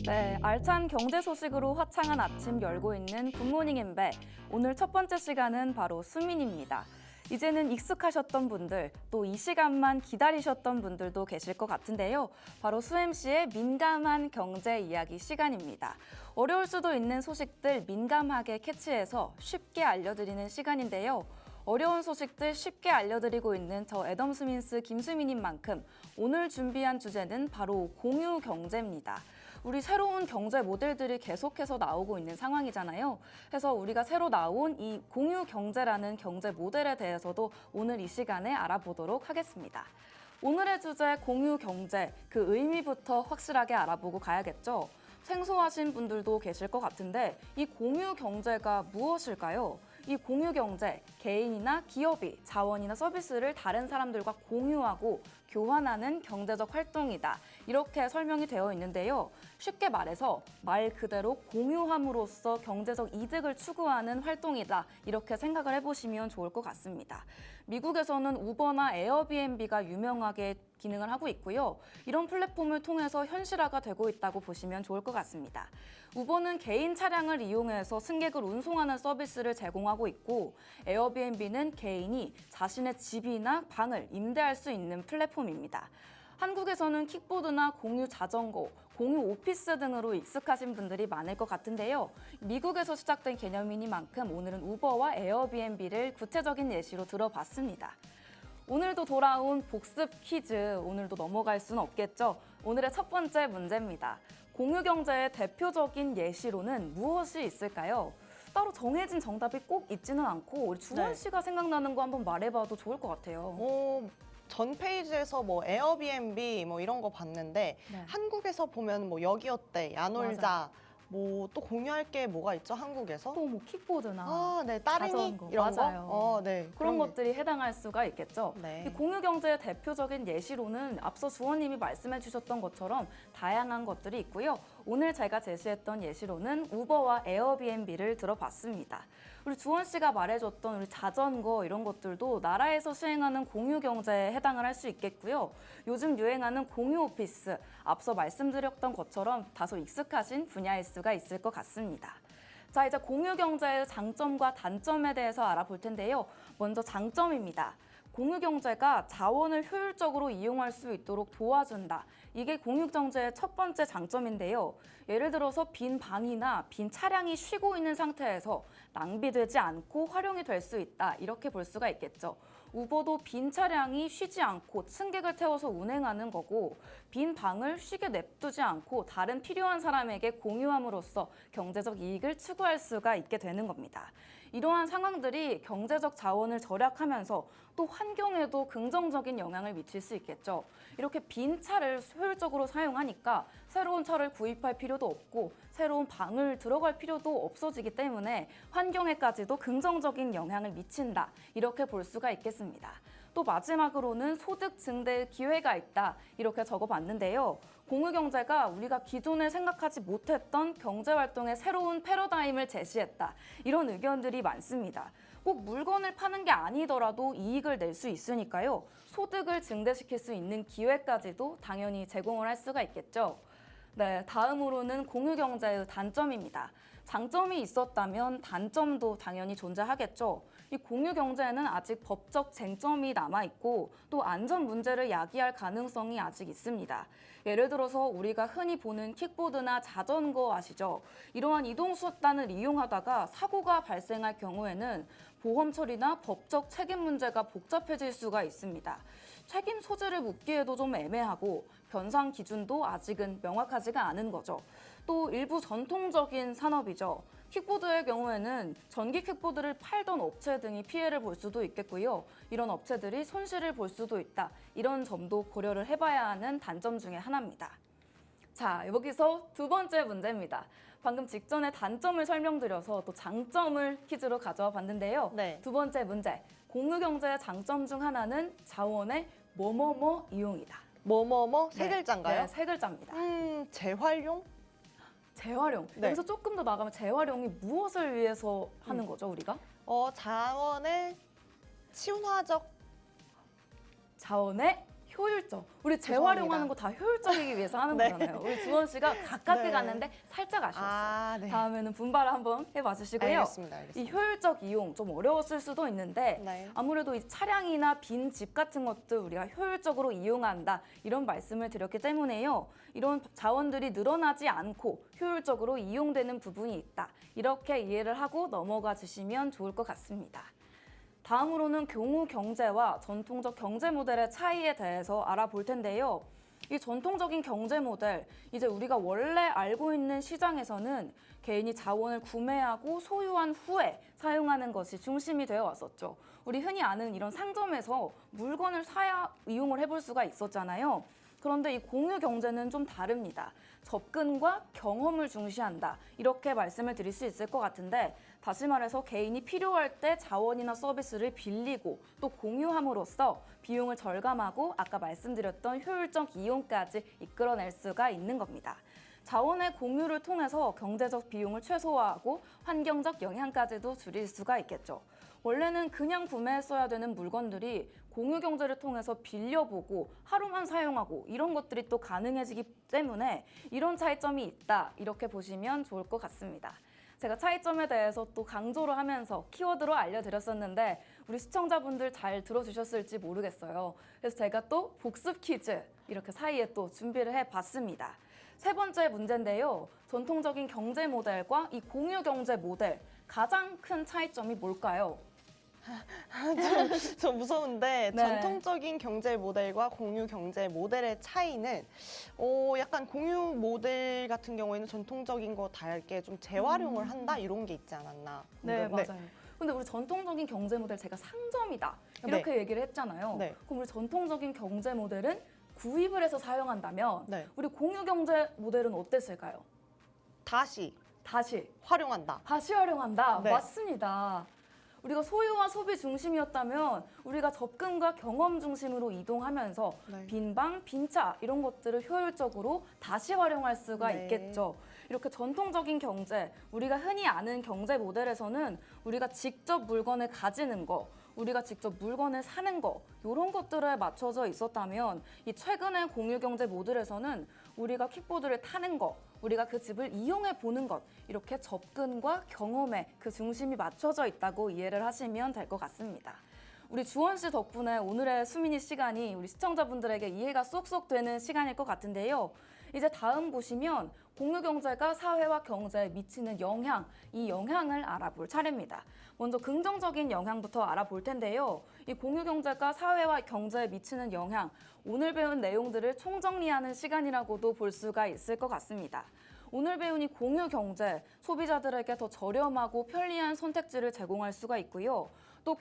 네, 알찬 경제 소식으로 화창한 아침 열고 있는 굿모닝 엠베. 오늘 첫 번째 시간은 바로 수민입니다. 이제는 익숙하셨던 분들, 또 이 시간만 기다리셨던 분들도 계실 것 같은데요. 바로 수MC의 민감한 경제 이야기 시간입니다. 어려울 수도 있는 소식들 민감하게 캐치해서 쉽게 알려드리는 시간인데요. 어려운 소식들 쉽게 알려드리고 있는 저 애덤 스민스 김수민인 만큼 오늘 준비한 주제는 바로 공유 경제입니다. 우리 새로운 경제 모델들이 계속해서 나오고 있는 상황이잖아요. 그래서 우리가 새로 나온 이 공유 경제라는 경제 모델에 대해서도 오늘 이 시간에 알아보도록 하겠습니다. 오늘의 주제 공유 경제, 그 의미부터 확실하게 알아보고 가야겠죠. 생소하신 분들도 계실 것 같은데 이 공유 경제가 무엇일까요? 이 공유 경제, 개인이나 기업이 자원이나 서비스를 다른 사람들과 공유하고 교환하는 경제적 활동이다. 이렇게 설명이 되어 있는데요. 쉽게 말해서 말 그대로 공유함으로써 경제적 이득을 추구하는 활동이다. 이렇게 생각을 해보시면 좋을 것 같습니다. 미국에서는 우버나 에어비앤비가 유명하게 기능을 하고 있고요. 이런 플랫폼을 통해서 현실화가 되고 있다고 보시면 좋을 것 같습니다. 우버는 개인 차량을 이용해서 승객을 운송하는 서비스를 제공하고 있고 에어비앤비는 개인이 자신의 집이나 방을 임대할 수 있는 플랫폼입니다. 한국에서는 킥보드나 공유 자전거, 공유 오피스 등으로 익숙하신 분들이 많을 것 같은데요. 미국에서 시작된 개념이니만큼 오늘은 우버와 에어비앤비를 구체적인 예시로 들어봤습니다. 오늘도 돌아온 복습 퀴즈, 오늘도 넘어갈 수는 없겠죠. 오늘의 첫 번째 문제입니다. 공유 경제의 대표적인 예시로는 무엇이 있을까요? 따로 정해진 정답이 꼭 있지는 않고 우리 주원 씨가 생각나는 거 한번 말해봐도 좋을 것 같아요. 전 페이지에서 뭐 에어비앤비 뭐 이런 거 봤는데 네. 한국에서 보면 뭐 여기 어때, 야놀자, 뭐 또 공유할 게 뭐가 있죠, 한국에서? 또 뭐 킥보드나 아, 네, 따릉이 자전거, 이런 맞아요. 거? 네. 그런 게- 것들이 해당할 수가 있겠죠. 네. 이 공유경제의 대표적인 예시로는 앞서 주원님이 말씀해 주셨던 것처럼 다양한 것들이 있고요. 오늘 제가 제시했던 예시로는 우버와 에어비앤비를 들어봤습니다. 우리 주원 씨가 말해줬던 우리 자전거 이런 것들도 나라에서 시행하는 공유경제에 해당을 할 수 있겠고요. 요즘 유행하는 공유 오피스, 앞서 말씀드렸던 것처럼 다소 익숙하신 분야일 수가 있을 것 같습니다. 자, 이제 공유경제의 장점과 단점에 대해서 알아볼 텐데요. 먼저 장점입니다. 공유경제가 자원을 효율적으로 이용할 수 있도록 도와준다. 이게 공유경제의 첫 번째 장점인데요. 예를 들어서 빈 방이나 빈 차량이 쉬고 있는 상태에서 낭비되지 않고 활용이 될 수 있다. 이렇게 볼 수가 있겠죠. 우버도 빈 차량이 쉬지 않고 승객을 태워서 운행하는 거고 빈 방을 쉬게 냅두지 않고 다른 필요한 사람에게 공유함으로써 경제적 이익을 추구할 수가 있게 되는 겁니다. 이러한 상황들이 경제적 자원을 절약하면서 또 환경에도 긍정적인 영향을 미칠 수 있겠죠. 이렇게 빈 차를 효율적으로 사용하니까 새로운 차를 구입할 필요도 없고 새로운 방을 들어갈 필요도 없어지기 때문에 환경에까지도 긍정적인 영향을 미친다. 이렇게 볼 수가 있겠습니다. 또 마지막으로는 소득 증대의 기회가 있다. 이렇게 적어봤는데요. 공유경제가 우리가 기존에 생각하지 못했던 경제활동의 새로운 패러다임을 제시했다. 이런 의견들이 많습니다. 꼭 물건을 파는 게 아니더라도 이익을 낼 수 있으니까요. 소득을 증대시킬 수 있는 기회까지도 당연히 제공을 할 수가 있겠죠. 네, 다음으로는 공유경제의 단점입니다. 장점이 있었다면 단점도 당연히 존재하겠죠. 이 공유경제에는 아직 법적 쟁점이 남아있고 또 안전 문제를 야기할 가능성이 아직 있습니다. 예를 들어서 우리가 흔히 보는 킥보드나 자전거 아시죠? 이러한 이동수단을 이용하다가 사고가 발생할 경우에는 보험 처리나 법적 책임 문제가 복잡해질 수가 있습니다. 책임 소재를 묻기에도 좀 애매하고 변상 기준도 아직은 명확하지가 않은 거죠. 또 일부 전통적인 산업이죠. 킥보드의 경우에는 전기 킥보드를 팔던 업체 등이 피해를 볼 수도 있겠고요. 이런 업체들이 손실을 볼 수도 있다. 이런 점도 고려를 해봐야 하는 단점 중에 하나입니다. 자, 여기서 두 번째 문제입니다. 방금 직전에 단점을 설명드려서 또 장점을 퀴즈로 가져와 봤는데요. 네. 두 번째 문제, 공유경제의 장점 중 하나는 자원의 뭐뭐뭐 이용이다. 뭐뭐뭐 세 네, 글자인가요? 네, 세 글자입니다. 재활용? 재활용. 네. 여기서 조금 더 나가면 재활용이 무엇을 위해서 하는 거죠, 우리가? 자원의 친화적 자원의 효율적. 우리 재활용하는 거 다 효율적이기 위해서 하는 네. 거잖아요. 우리 주원 씨가 가깝게 네. 갔는데 살짝 아쉬웠어요. 네. 다음에는 분발을 한번 해봐 주시고요. 알겠습니다. 이 효율적 이용 좀 어려웠을 수도 있는데 네. 아무래도 이 차량이나 빈 집 같은 것들 우리가 효율적으로 이용한다 이런 말씀을 드렸기 때문에요. 이런 자원들이 늘어나지 않고 효율적으로 이용되는 부분이 있다. 이렇게 이해를 하고 넘어가 주시면 좋을 것 같습니다. 다음으로는 공유 경제와 전통적 경제 모델의 차이에 대해서 알아볼 텐데요. 이 전통적인 경제 모델, 이제 우리가 원래 알고 있는 시장에서는 개인이 자원을 구매하고 소유한 후에 사용하는 것이 중심이 되어 왔었죠. 우리 흔히 아는 이런 상점에서 물건을 사야 이용을 해볼 수가 있었잖아요. 그런데 이 공유 경제는 좀 다릅니다. 접근과 경험을 중시한다. 이렇게 말씀을 드릴 수 있을 것 같은데 다시 말해서 개인이 필요할 때 자원이나 서비스를 빌리고 또 공유함으로써 비용을 절감하고 아까 말씀드렸던 효율적 이용까지 이끌어낼 수가 있는 겁니다. 자원의 공유를 통해서 경제적 비용을 최소화하고 환경적 영향까지도 줄일 수가 있겠죠. 원래는 그냥 구매했어야 되는 물건들이 공유 경제를 통해서 빌려보고 하루만 사용하고 이런 것들이 또 가능해지기 때문에 이런 차이점이 있다. 이렇게 보시면 좋을 것 같습니다. 제가 차이점에 대해서 또 강조를 하면서 키워드로 알려드렸었는데 우리 시청자분들 잘 들어주셨을지 모르겠어요. 그래서 제가 또 복습 퀴즈 이렇게 사이에 또 준비를 해봤습니다. 세 번째 문제인데요. 전통적인 경제 모델과 이 공유 경제 모델 가장 큰 차이점이 뭘까요? 좀 무서운데 네. 전통적인 경제 모델과 공유 경제 모델의 차이는 약간 공유 모델 같은 경우에는 전통적인 거 다르게 좀 재활용을 한다 이런 게 있지 않았나. 네, 맞아요. 근데 우리 전통적인 경제 모델 제가 상점이다 이렇게 얘기를 했잖아요. 네. 그럼 우리 전통적인 경제 모델은 구입을 해서 사용한다면 네. 우리 공유 경제 모델은 어땠을까요? 다시 다시 활용한다. 활용한다. 네. 맞습니다. 우리가 소유와 소비 중심이었다면 우리가 접근과 경험 중심으로 이동하면서 네. 빈방, 빈차 이런 것들을 효율적으로 다시 활용할 수가 네. 있겠죠. 이렇게 전통적인 경제, 우리가 흔히 아는 경제 모델에서는 우리가 직접 물건을 가지는 거, 우리가 직접 물건을 사는 거 이런 것들에 맞춰져 있었다면 이 최근의 공유경제 모델에서는 우리가 킥보드를 타는 거, 우리가 그 집을 이용해 보는 것 이렇게 접근과 경험에 그 중심이 맞춰져 있다고 이해를 하시면 될 것 같습니다. 우리 주원 씨 덕분에 오늘의 수민이 시간이 우리 시청자분들에게 이해가 쏙쏙 되는 시간일 것 같은데요. 이제 다음 보시면 공유경제가 사회와 경제에 미치는 영향, 이 영향을 알아볼 차례입니다. 먼저 긍정적인 영향부터 알아볼 텐데요. 이 공유경제가 사회와 경제에 미치는 영향, 오늘 배운 내용들을 총정리하는 시간이라고도 볼 수가 있을 것 같습니다. 오늘 배운 이 공유경제, 소비자들에게 더 저렴하고 편리한 선택지를 제공할 수가 있고요. 또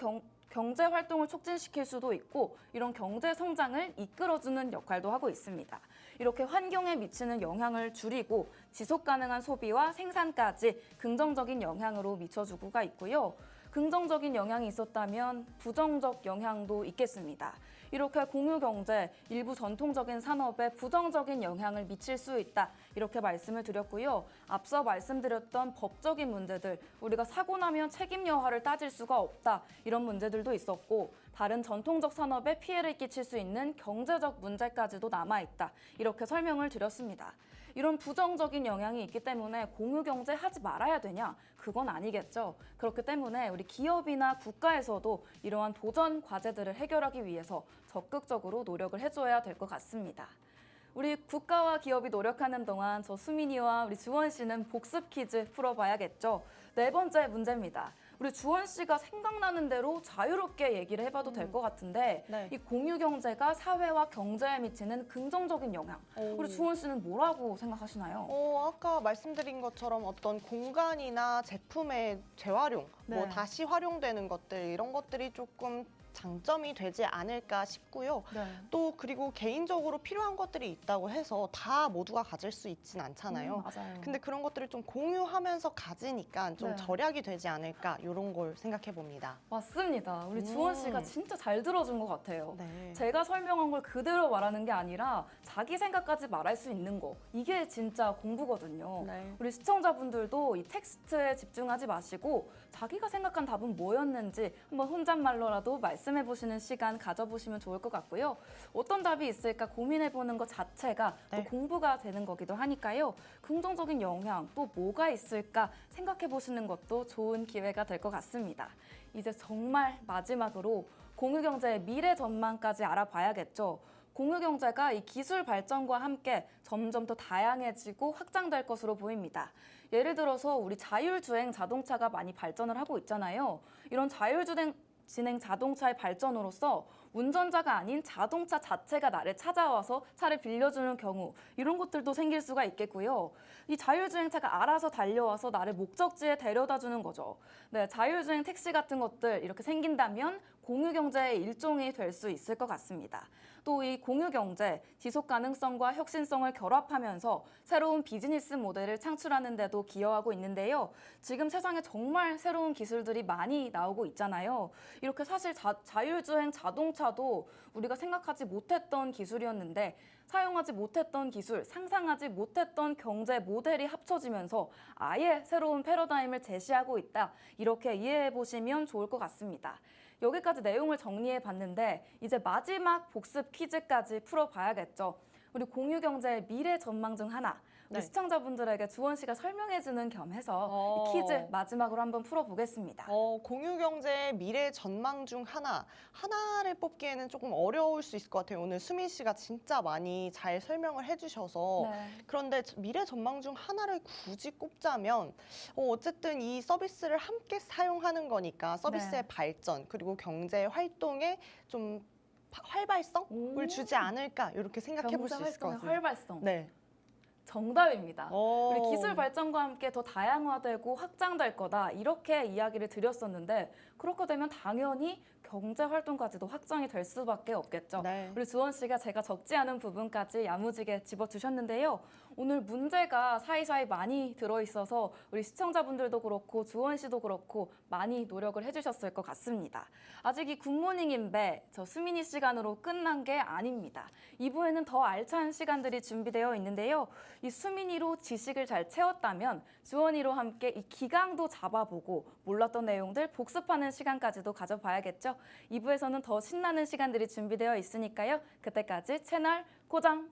경제 활동을 촉진시킬 수도 있고 이런 경제 성장을 이끌어주는 역할도 하고 있습니다. 이렇게 환경에 미치는 영향을 줄이고 지속 가능한 소비와 생산까지 긍정적인 영향으로 미쳐주고가 있고요. 긍정적인 영향이 있었다면 부정적 영향도 있겠습니다. 이렇게 공유경제, 일부 전통적인 산업에 부정적인 영향을 미칠 수 있다. 이렇게 말씀을 드렸고요. 앞서 말씀드렸던 법적인 문제들, 우리가 사고 나면 책임 여하를 따질 수가 없다. 이런 문제들도 있었고, 다른 전통적 산업에 피해를 끼칠 수 있는 경제적 문제까지도 남아있다. 이렇게 설명을 드렸습니다. 이런 부정적인 영향이 있기 때문에 공유경제 하지 말아야 되냐? 그건 아니겠죠. 그렇기 때문에 우리 기업이나 국가에서도 이러한 도전 과제들을 해결하기 위해서 적극적으로 노력을 해줘야 될 것 같습니다. 우리 국가와 기업이 노력하는 동안 저 수민이와 우리 주원 씨는 복습 퀴즈 풀어봐야겠죠. 네 번째 문제입니다. 우리 주원 씨가 생각나는 대로 자유롭게 얘기를 해봐도 될 것 같은데 네. 이 공유경제가 사회와 경제에 미치는 긍정적인 영향. 우리 주원 씨는 뭐라고 생각하시나요? 아까 말씀드린 것처럼 어떤 공간이나 제품의 재활용, 뭐 네. 다시 활용되는 것들 이런 것들이 조금 장점이 되지 않을까 싶고요. 네. 또 그리고 개인적으로 필요한 것들이 있다고 해서 다 모두가 가질 수 있진 않잖아요. 맞아요. 근데 그런 것들을 좀 공유하면서 가지니까 좀 네. 절약이 되지 않을까 이런 걸 생각해 봅니다. 맞습니다. 우리 주원 씨가 진짜 잘 들어준 것 같아요. 네. 제가 설명한 걸 그대로 말하는 게 아니라 자기 생각까지 말할 수 있는 거. 이게 진짜 공부거든요. 네. 우리 시청자분들도 이 텍스트에 집중하지 마시고 자기가 생각한 답은 뭐였는지 한번 혼잣말로라도 말씀해 보시는 시간 가져보시면 좋을 것 같고요. 어떤 답이 있을까 고민해 보는 것 자체가 네. 또 공부가 되는 거기도 하니까요. 긍정적인 영향 또 뭐가 있을까 생각해 보시는 것도 좋은 기회가 될 것 같습니다. 이제 정말 마지막으로 공유경제의 미래 전망까지 알아봐야겠죠. 공유경제가 이 기술 발전과 함께 점점 더 다양해지고 확장될 것으로 보입니다. 예를 들어서 우리 자율주행 자동차가 많이 발전을 하고 있잖아요. 이런 자율주행 진행 자동차의 발전으로서 운전자가 아닌 자동차 자체가 나를 찾아와서 차를 빌려주는 경우 이런 것들도 생길 수가 있겠고요. 이 자율주행차가 알아서 달려와서 나를 목적지에 데려다주는 거죠. 네, 자율주행 택시 같은 것들 이렇게 생긴다면 공유경제의 일종이 될 수 있을 것 같습니다. 또 이 공유경제, 지속 가능성과 혁신성을 결합하면서 새로운 비즈니스 모델을 창출하는 데도 기여하고 있는데요. 지금 세상에 정말 새로운 기술들이 많이 나오고 있잖아요. 이렇게 사실 자율주행 자동차도 우리가 생각하지 못했던 기술이었는데 사용하지 못했던 기술, 상상하지 못했던 경제 모델이 합쳐지면서 아예 새로운 패러다임을 제시하고 있다. 이렇게 이해해 보시면 좋을 것 같습니다. 여기까지 내용을 정리해 봤는데 이제 마지막 복습 퀴즈까지 풀어봐야겠죠. 우리 공유경제의 미래 전망 중 하나, 우리 네. 시청자분들에게 주원 씨가 설명해주는 겸 해서 이 퀴즈 마지막으로 한번 풀어보겠습니다. 공유경제의 미래 전망 중 하나를 뽑기에는 조금 어려울 수 있을 것 같아요. 오늘 수민 씨가 진짜 많이 잘 설명을 해주셔서 네. 그런데 미래 전망 중 하나를 굳이 꼽자면 어쨌든 이 서비스를 함께 사용하는 거니까 서비스의 네. 발전 그리고 경제 활동에 좀 활발성을 오. 주지 않을까 이렇게 생각해 볼 수 경제 있을 것 활동의 같아요. 활발성. 네. 정답입니다. 오. 우리 기술 발전과 함께 더 다양화되고 확장될 거다 이렇게 이야기를 드렸었는데 그렇게 되면 당연히 경제 활동까지도 확장이 될 수밖에 없겠죠. 네. 우리 주원 씨가 제가 적지 않은 부분까지 야무지게 집어주셨는데요. 오늘 문제가 사이사이 많이 들어있어서 우리 시청자분들도 그렇고 주원 씨도 그렇고 많이 노력을 해주셨을 것 같습니다. 아직 이 굿모닝 인베 저 수민이 시간으로 끝난 게 아닙니다. 2부에는 더 알찬 시간들이 준비되어 있는데요. 이 수민이로 지식을 잘 채웠다면 주원이로 함께 이 기강도 잡아보고 몰랐던 내용들 복습하는 시간까지도 가져봐야겠죠. 2부에서는 더 신나는 시간들이 준비되어 있으니까요. 그때까지 채널 고정!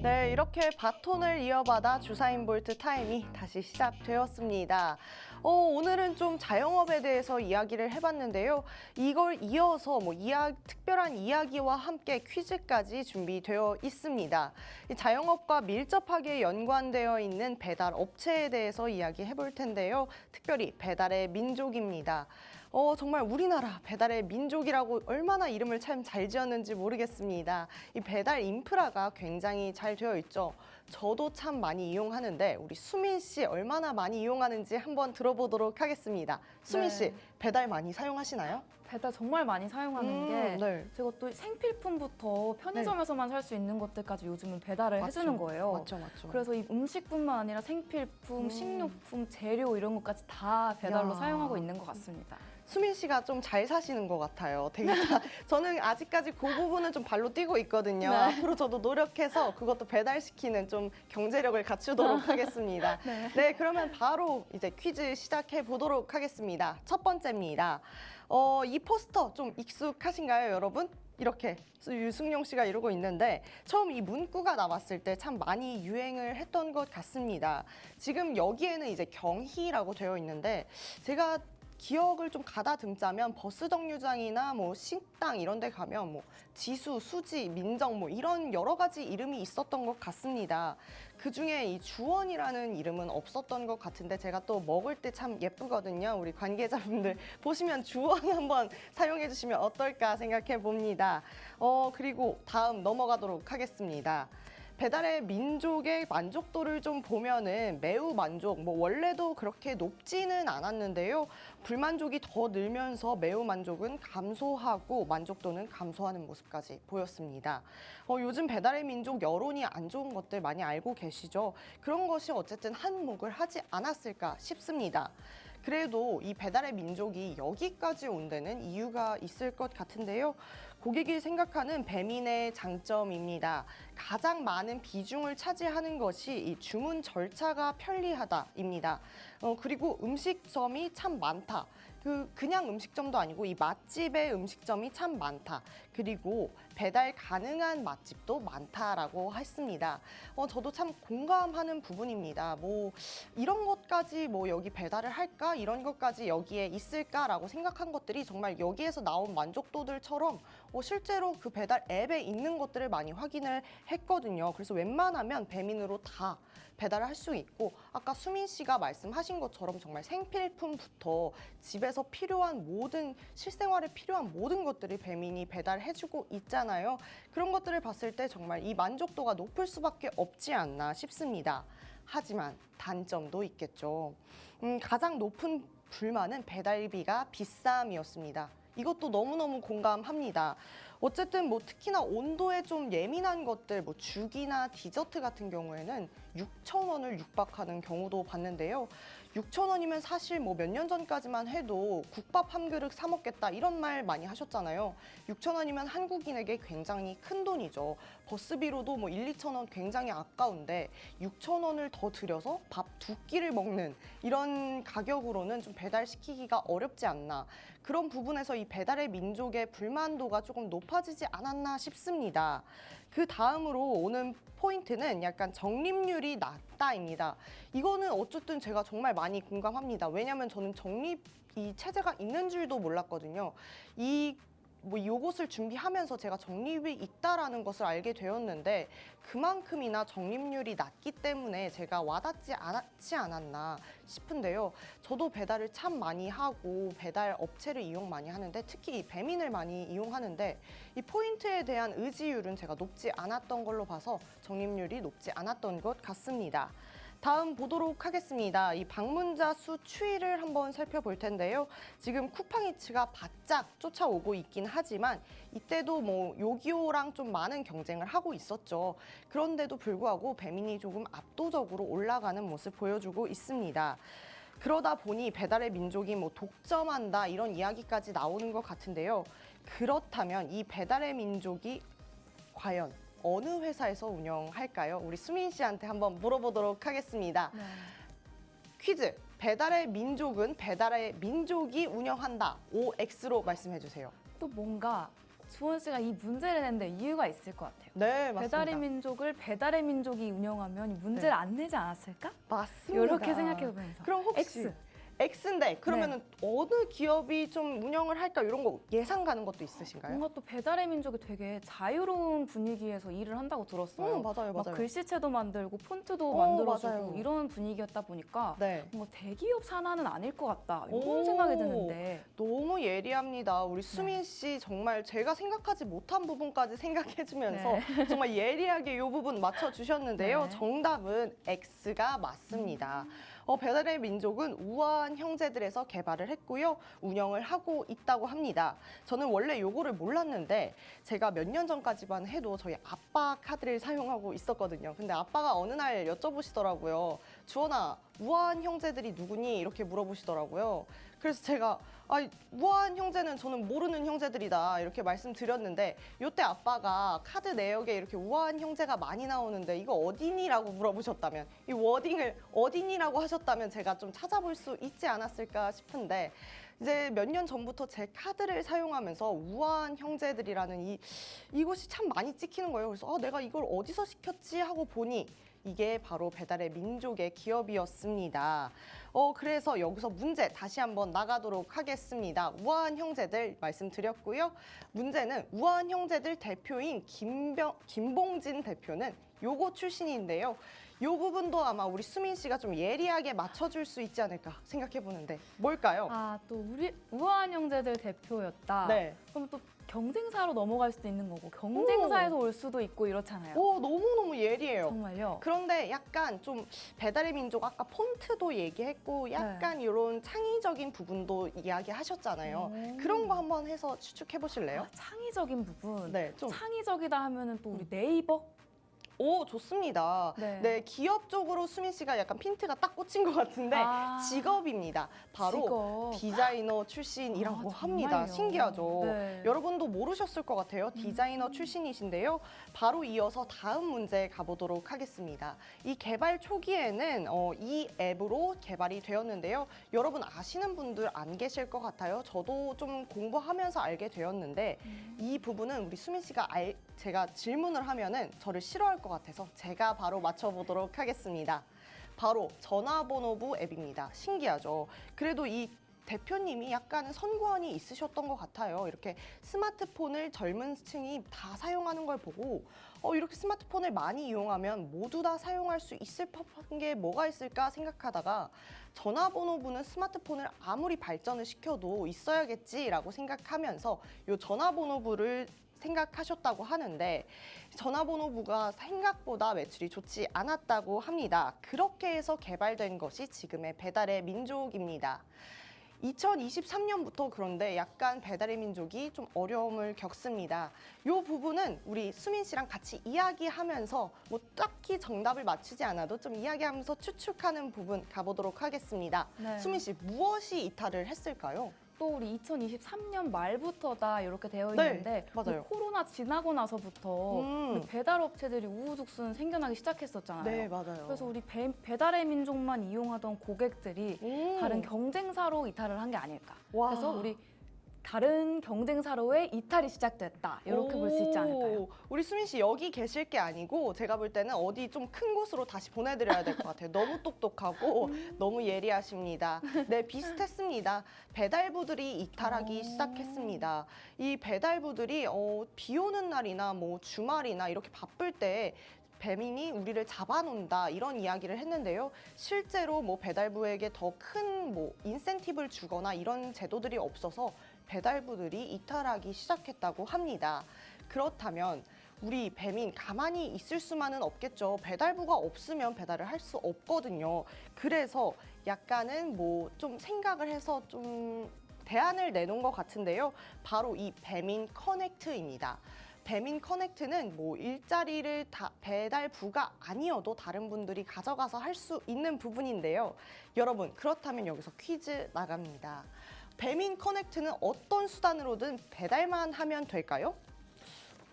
네, 이렇게 바톤을 이어받아 주사인 볼트 타임이 다시 시작되었습니다. 오늘은 좀 자영업에 대해서 이야기를 해봤는데요. 이걸 이어서 특별한 이야기와 함께 퀴즈까지 준비되어 있습니다. 이 자영업과 밀접하게 연관되어 있는 배달 업체에 대해서 이야기해 볼 텐데요. 특별히 배달의 민족입니다. 정말 우리나라 배달의 민족이라고 얼마나 이름을 참 잘 지었는지 모르겠습니다. 이 배달 인프라가 굉장히 잘 되어 있죠. 저도 참 많이 이용하는데 우리 수민 씨 얼마나 많이 이용하는지 한번 들어보도록 하겠습니다. 수민 씨, 네. 배달 많이 사용하시나요? 배달 정말 많이 사용하는 게 네. 제가 또 생필품부터 편의점에서만 살 수 있는 것들까지 요즘은 배달을 해주는 거예요. 맞죠. 그래서 이 음식뿐만 아니라 생필품, 식료품, 재료 이런 것까지 다 배달로 야. 사용하고 있는 것 같습니다. 수민 씨가 좀 잘 사시는 것 같아요. 되게 저는 아직까지 그 부분은 좀 발로 뛰고 있거든요. 네. 앞으로 저도 노력해서 그것도 배달시키는 좀 경제력을 갖추도록 하겠습니다. 네, 그러면 바로 이제 퀴즈 시작해 보도록 하겠습니다. 첫 번째입니다. 이 포스터 좀 익숙하신가요, 여러분? 이렇게 유승용 씨가 이러고 있는데 처음 이 문구가 나왔을 때 참 많이 유행을 했던 것 같습니다. 지금 여기에는 이제 경희라고 되어 있는데 제가 기억을 좀 가다듬자면 버스 정류장이나 식당 이런 데 가면 지수, 수지, 민정 이런 여러 가지 이름이 있었던 것 같습니다. 그중에 이 주원이라는 이름은 없었던 것 같은데 제가 또 먹을 때 참 예쁘거든요. 우리 관계자분들 보시면 주원 한번 사용해 주시면 어떨까 생각해 봅니다. 그리고 다음 넘어가도록 하겠습니다. 배달의 민족의 만족도를 좀 보면은 매우 만족, 원래도 그렇게 높지는 않았는데요. 불만족이 더 늘면서 매우 만족은 감소하고 만족도는 감소하는 모습까지 보였습니다. 요즘 배달의 민족 여론이 안 좋은 것들 많이 알고 계시죠? 그런 것이 어쨌든 한몫을 하지 않았을까 싶습니다. 그래도 이 배달의 민족이 여기까지 온 데는 이유가 있을 것 같은데요. 고객이 생각하는 배민의 장점입니다. 가장 많은 비중을 차지하는 것이 이 주문 절차가 편리하다입니다. 그리고 음식점이 참 많다. 그냥 음식점도 아니고 이 맛집의 음식점이 참 많다. 그리고 배달 가능한 맛집도 많다라고 했습니다. 저도 참 공감하는 부분입니다. 뭐 이런 것까지 뭐 여기 배달을 할까? 이런 것까지 여기에 있을까라고 생각한 것들이 정말 여기에서 나온 만족도들처럼 실제로 그 배달 앱에 있는 것들을 많이 확인을 했거든요. 그래서 웬만하면 배민으로 다 배달을 할 수 있고 아까 수민 씨가 말씀하신 것처럼 정말 생필품부터 집에서 필요한 모든 실생활에 필요한 모든 것들을 배민이 배달해주고 있잖아요. 그런 것들을 봤을 때 정말 이 만족도가 높을 수밖에 없지 않나 싶습니다. 하지만 단점도 있겠죠. 가장 높은 불만은 배달비가 비쌈이었습니다. 이것도 너무너무 공감합니다. 어쨌든 뭐 특히나 온도에 좀 예민한 것들, 뭐 죽이나 디저트 같은 경우에는 6,000원을 육박하는 경우도 봤는데요. 6,000원이면 사실 뭐 몇 년 전까지만 해도 국밥 한 그릇 사 먹겠다 이런 말 많이 하셨잖아요. 6,000원이면 한국인에게 굉장히 큰 돈이죠. 버스비로도 뭐 1, 2,000원 굉장히 아까운데 6,000원을 더 들여서 밥 두 끼를 먹는 이런 가격으로는 좀 배달시키기가 어렵지 않나. 그런 부분에서 이 배달의 민족의 불만도가 조금 높아지지 않았나 싶습니다. 그 다음으로 오는 포인트는 약간 적립률이 낮다입니다. 이거는 어쨌든 제가 정말 많이 공감합니다. 왜냐하면 저는 적립 이 체제가 있는 줄도 몰랐거든요. 요것을 준비하면서 제가 적립이 있다라는 것을 알게 되었는데 그만큼이나 적립률이 낮기 때문에 제가 와닿지 않지 않았나 싶은데요. 저도 배달을 참 많이 하고 배달 업체를 이용 많이 하는데 특히 이 배민을 많이 이용하는데 이 포인트에 대한 의지율은 제가 높지 않았던 걸로 봐서 적립률이 높지 않았던 것 같습니다. 다음 보도록 하겠습니다. 이 방문자 수 추이를 한번 살펴볼 텐데요. 지금 쿠팡이츠가 바짝 쫓아오고 있긴 하지만 이때도 뭐 요기요랑 좀 많은 경쟁을 하고 있었죠. 그런데도 불구하고 배민이 조금 압도적으로 올라가는 모습 보여주고 있습니다. 그러다 보니 배달의 민족이 뭐 독점한다 이런 이야기까지 나오는 것 같은데요. 그렇다면 이 배달의 민족이 과연 어느 회사에서 운영할까요? 우리 수민 씨한테 한번 물어보도록 하겠습니다. 네. 퀴즈. 배달의 민족은 배달의 민족이 운영한다. OX로 말씀해 주세요. 또 뭔가 주원 씨가 이 문제를 냈는데 이유가 있을 것 같아요. 네, 맞습니다. 배달의 민족을 배달의 민족이 운영하면 이 문제를 네. 안 내지 않았을까? 맞습니다. 이렇게 생각해 보면서. 그럼 혹시 X. X인데 그러면은 어느 기업이 좀 운영을 할까 이런 거 예상 가는 것도 있으신가요? 뭔가 또 배달의 민족이 되게 자유로운 분위기에서 일을 한다고 들었어요. 맞아요, 막 맞아요. 글씨체도 만들고 폰트도 맞아요. 만들어주고 이런 분위기였다 보니까 네. 뭔가 대기업 산하는 아닐 것 같다 오. 이런 생각이 드는데 너무 예리합니다. 우리 수민 씨 정말 제가 생각하지 못한 부분까지 생각해주면서 정말 예리하게 이 부분 맞춰주셨는데요. 네. 정답은 X가 맞습니다. 배달의 민족은 우아한 형제들에서 개발을 했고요. 운영을 하고 있다고 합니다. 저는 원래 요거를 몰랐는데 제가 몇 년 전까지만 해도 저희 아빠 카드를 사용하고 있었거든요. 근데 아빠가 어느 날 여쭤보시더라고요. 주원아, 우아한 형제들이 누구니? 이렇게 물어보시더라고요. 그래서 제가 우아한 형제는 저는 모르는 형제들이다 이렇게 말씀드렸는데 이때 아빠가 카드 내역에 이렇게 우아한 형제가 많이 나오는데 이거 어디니라고 물어보셨다면 이 워딩을 어디니라고 하셨다면 제가 좀 찾아볼 수 있지 않았을까 싶은데 이제 몇 년 전부터 제 카드를 사용하면서 우아한 형제들이라는 이것이 참 많이 찍히는 거예요. 그래서 내가 이걸 어디서 시켰지 하고 보니 이게 바로 배달의 민족의 기업이었습니다. 그래서 여기서 문제 다시 한번 나가도록 하겠습니다. 우아한 형제들 말씀드렸고요. 문제는 우아한 형제들 대표인 김봉진 대표는 요거 출신인데요. 요 부분도 아마 우리 수민 씨가 좀 예리하게 맞춰줄 수 있지 않을까 생각해 보는데 뭘까요? 또 우리 우아한 형제들 대표였다. 네. 그럼 또 경쟁사로 넘어갈 수도 있는 거고 경쟁사에서 올 수도 있고 이렇잖아요. 너무너무 예리해요. 정말요? 그런데 약간 좀 배달의 민족 아까 폰트도 얘기했고 약간 이런 창의적인 부분도 이야기하셨잖아요. 그런 거 한번 해서 추측해 보실래요? 창의적인 부분. 네, 좀 창의적이다 하면은 또 우리 네이버? 오, 좋습니다. 네. 네, 기업 쪽으로 수민 씨가 약간 핀트가 딱 꽂힌 것 같은데 아. 직업입니다. 바로 직업. 디자이너 출신이라고 아, 합니다. 정말요? 신기하죠? 네. 여러분도 모르셨을 것 같아요. 디자이너 출신이신데요. 바로 이어서 다음 문제 가보도록 하겠습니다. 이 개발 초기에는 이 앱으로 개발이 되었는데요. 여러분 아시는 분들 안 계실 것 같아요. 저도 좀 공부하면서 알게 되었는데 이 부분은 우리 수민 씨가 제가 질문을 하면은 저를 싫어할 것 같아서 제가 바로 맞춰보도록 하겠습니다. 바로 전화번호부 앱입니다. 신기하죠? 그래도 이 대표님이 약간 선구안이 있으셨던 것 같아요. 이렇게 스마트폰을 젊은 층이 다 사용하는 걸 보고 이렇게 스마트폰을 많이 이용하면 모두 다 사용할 수 있을 법한 게 뭐가 있을까 생각하다가 전화번호부는 스마트폰을 아무리 발전을 시켜도 있어야겠지라고 생각하면서 이 전화번호부를 생각하셨다고 하는데 전화번호부가 생각보다 매출이 좋지 않았다고 합니다. 그렇게 해서 개발된 것이 지금의 배달의 민족입니다. 2023년부터 그런데 약간 배달의 민족이 좀 어려움을 겪습니다. 이 부분은 우리 수민 씨랑 같이 이야기하면서 뭐 딱히 정답을 맞추지 않아도 좀 이야기하면서 추측하는 부분 가보도록 하겠습니다. 네. 수민 씨, 무엇이 이탈을 했을까요? 또 우리 2023년 말부터다 이렇게 되어 네, 있는데 맞아요. 코로나 지나고 나서부터 우리 배달 업체들이 우후죽순 생겨나기 시작했었잖아요. 네, 맞아요. 그래서 우리 배달의 민족만 이용하던 고객들이 다른 경쟁사로 이탈을 한 게 아닐까. 와. 그래서 우리 다른 경쟁사로의 이탈이 시작됐다. 이렇게 볼 수 있지 않을까요? 우리 수민 씨 여기 계실 게 아니고 제가 볼 때는 어디 좀 큰 곳으로 다시 보내드려야 될 것 같아요. 너무 똑똑하고 너무 예리하십니다. 네, 비슷했습니다. 배달부들이 이탈하기 시작했습니다. 이 배달부들이 비 오는 날이나 뭐 주말이나 이렇게 바쁠 때 배민이 우리를 잡아놓는다 이런 이야기를 했는데요. 실제로 뭐 배달부에게 더 큰 뭐 인센티브를 주거나 이런 제도들이 없어서 배달부들이 이탈하기 시작했다고 합니다. 그렇다면 우리 배민 가만히 있을 수만은 없겠죠. 배달부가 없으면 배달을 할 수 없거든요. 그래서 약간은 뭐 좀 생각을 해서 좀 대안을 내놓은 것 같은데요. 바로 이 배민 커넥트입니다. 배민 커넥트는 뭐 일자리를 배달부가 아니어도 다른 분들이 가져가서 할 수 있는 부분인데요. 여러분, 그렇다면 여기서 퀴즈 나갑니다. 배민 커넥트는 어떤 수단으로든 배달만 하면 될까요?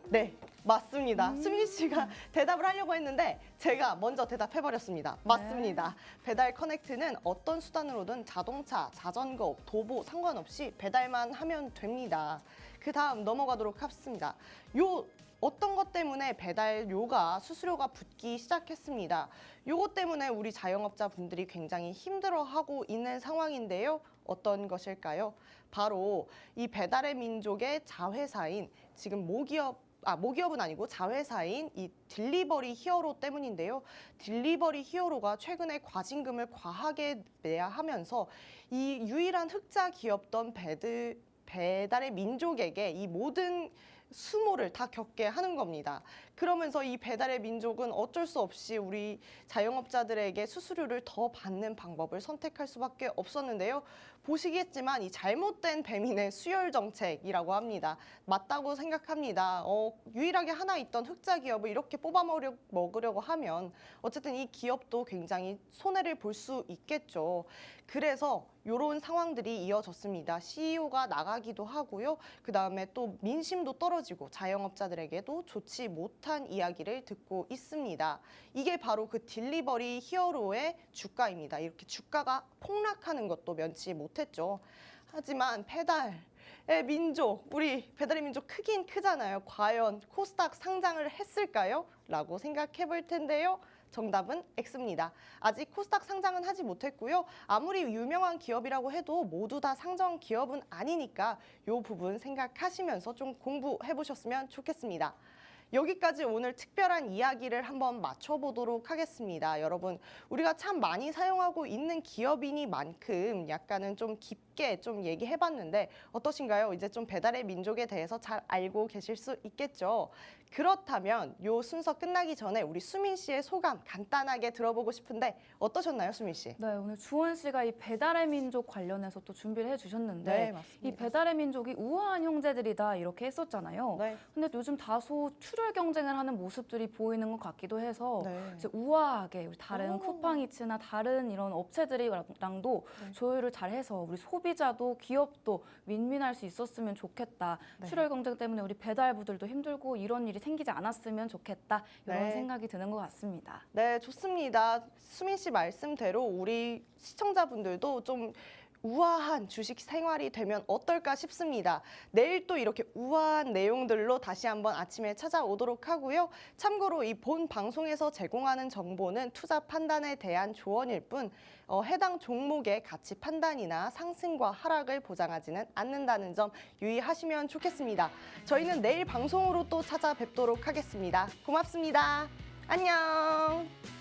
네, 맞습니다. 수민 씨가 대답을 하려고 했는데 제가 먼저 대답해버렸습니다. 맞습니다. 배달 커넥트는 어떤 수단으로든 자동차, 자전거, 도보 상관없이 배달만 하면 됩니다. 그 다음 넘어가도록 하겠습니다. 어떤 것 때문에 배달료가 수수료가 붙기 시작했습니다. 요것 때문에 우리 자영업자 분들이 굉장히 힘들어하고 있는 상황인데요. 어떤 것일까요? 바로 이 배달의 민족의 자회사인 지금 모기업은 아니고 자회사인 이 딜리버리 히어로 때문인데요. 딜리버리 히어로가 최근에 과징금을 과하게 내야 하면서 이 유일한 흑자 기업던 배달의 민족에게 이 모든 수모를 다 겪게 하는 겁니다. 그러면서 이 배달의 민족은 어쩔 수 없이 우리 자영업자들에게 수수료를 더 받는 방법을 선택할 수밖에 없었는데요. 보시겠지만 이 잘못된 배민의 수혈 정책이라고 합니다. 맞다고 생각합니다. 유일하게 하나 있던 흑자 기업을 이렇게 뽑아 먹으려고 하면 어쨌든 이 기업도 굉장히 손해를 볼 수 있겠죠. 그래서 이런 상황들이 이어졌습니다. CEO가 나가기도 하고요. 그 다음에 또 민심도 떨어지고 자영업자들에게도 좋지 못한 이야기를 듣고 있습니다. 이게 바로 그 딜리버리 히어로의 주가입니다. 이렇게 주가가 폭락하는 것도 면치 못했죠. 하지만 배달의 민족, 우리 배달의 민족 크긴 크잖아요. 과연 코스닥 상장을 했을까요? 라고 생각해 볼 텐데요. 정답은 X입니다. 아직 코스닥 상장은 하지 못했고요. 아무리 유명한 기업이라고 해도 모두 다 상장 기업은 아니니까 이 부분 생각하시면서 좀 공부해 보셨으면 좋겠습니다. 여기까지 오늘 특별한 이야기를 한번 맞춰보도록 하겠습니다. 여러분, 우리가 참 많이 사용하고 있는 기업이니만큼 약간은 좀 깊게 좀 얘기해봤는데 어떠신가요? 이제 좀 배달의 민족에 대해서 잘 알고 계실 수 있겠죠? 그렇다면 요 순서 끝나기 전에 우리 수민 씨의 소감 간단하게 들어보고 싶은데 어떠셨나요, 수민 씨? 네, 오늘 주원 씨가 이 배달의 민족 관련해서 또 준비를 해주셨는데 네, 맞습니다. 이 배달의 민족이 우아한 형제들이다 이렇게 했었잖아요. 네. 근데 요즘 다소 출혈 경쟁을 하는 모습들이 보이는 것 같기도 해서 네. 이제 우아하게 우리 다른 오. 쿠팡이츠나 다른 이런 업체들이랑도 네. 조율을 잘해서 우리 소비자도 기업도 윈윈할 수 있었으면 좋겠다. 네. 출혈 경쟁 때문에 우리 배달부들도 힘들고 이런 일이 생기지 않았으면 좋겠다. 이런 네. 생각이 드는 것 같습니다. 네, 좋습니다. 수민 씨 말씀대로 우리 시청자분들도 좀 우아한 주식 생활이 되면 어떨까 싶습니다. 내일 또 이렇게 우아한 내용들로 다시 한번 아침에 찾아오도록 하고요. 참고로 이 본 방송에서 제공하는 정보는 투자 판단에 대한 조언일 뿐 해당 종목의 가치 판단이나 상승과 하락을 보장하지는 않는다는 점 유의하시면 좋겠습니다. 저희는 내일 방송으로 또 찾아뵙도록 하겠습니다. 고맙습니다. 안녕.